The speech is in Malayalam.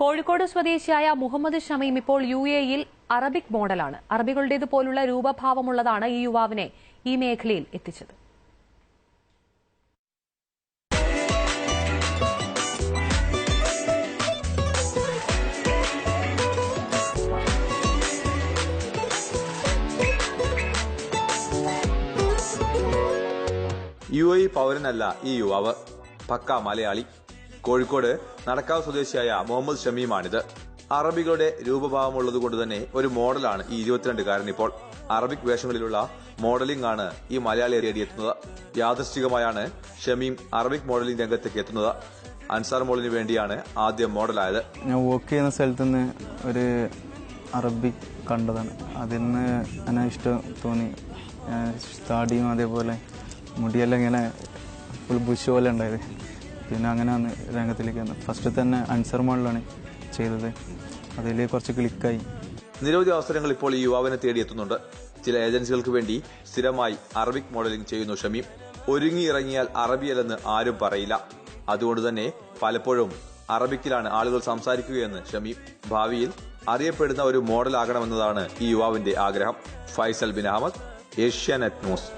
കോഴിക്കോട് സ്വദേശിയായ മുഹമ്മദ് ഷമീം ഇപ്പോൾ യുഎഇയിൽ അറബിക് മോഡലാണ്. അറബികളുടേതുപോലുള്ള രൂപഭാവമുള്ളതാണ് ഈ യുവാവിനെ ഈ മേഖലയിൽ എത്തിച്ചത്. യുഎഇ പൗരനല്ല ഈ യുവാവ്, പക്ക മലയാളി. കോഴിക്കോട് നടക്കാവ് സ്വദേശിയായ മുഹമ്മദ് ഷമീമാണിത്. അറബികളുടെ രൂപഭാവമുള്ളതുകൊണ്ട് തന്നെ ഒരു മോഡലാണ് ഈ 22-കാരൻ ഇപ്പോൾ. അറബിക് വേഷങ്ങളിലുള്ള മോഡലിംഗ് ആണ് ഈ മലയാളിയെ തേടിയെത്തുന്നത്. യാദൃശ്ചികമായാണ് ഷമീം അറബിക് മോഡലിംഗ് രംഗത്തേക്ക് എത്തുന്നത്. അൻസാർ മോളിന് വേണ്ടിയാണ് ആദ്യം മോഡലായത്. ഞാൻ വർക്ക് ചെയ്യുന്ന സ്ഥലത്ത് നിന്ന് ഒരു അറബിക് കണ്ടതാണ്. അതിന് എന്നെ ഇഷ്ടം തോന്നി. താടിയും അതേപോലെ മുടിയെല്ലാം ഇങ്ങനെ ഫുൾ ബുഷ് പോലെ ഉണ്ടായത്. പിന്നെ അങ്ങനെയാണ് രംഗത്തിലേക്ക് വന്നത്. ഫസ്റ്റ് തന്നെ അൻസാർ മോളിലാണ് ചെയ്തത്. അതിൽ കുറച്ച് ക്ലിക്കായി. നിരവധി അവസരങ്ങൾ ഇപ്പോൾ ഈ യുവാവിനെ തേടിയെത്തുന്നുണ്ട്. ചില ഏജൻസികൾക്ക് വേണ്ടി സ്ഥിരമായി അറബിക് മോഡലിംഗ് ചെയ്യുന്നു ഷമീം. ഒരുങ്ങിയിറങ്ങിയാൽ അറബിയല്ലെന്ന് ആരും പറയില്ല. അതുകൊണ്ട് തന്നെ പലപ്പോഴും അറബിക്കിലാണ് ആളുകൾ സംസാരിക്കുകയെന്ന് ഷമീം. ഭാവിയിൽ അറിയപ്പെടുന്ന ഒരു മോഡലാകണമെന്നതാണ് ഈ യുവാവിന്റെ ആഗ്രഹം. ഫൈസൽ ബിൻ അഹമ്മദ്, ഏഷ്യാനെറ്റ് ന്യൂസ്.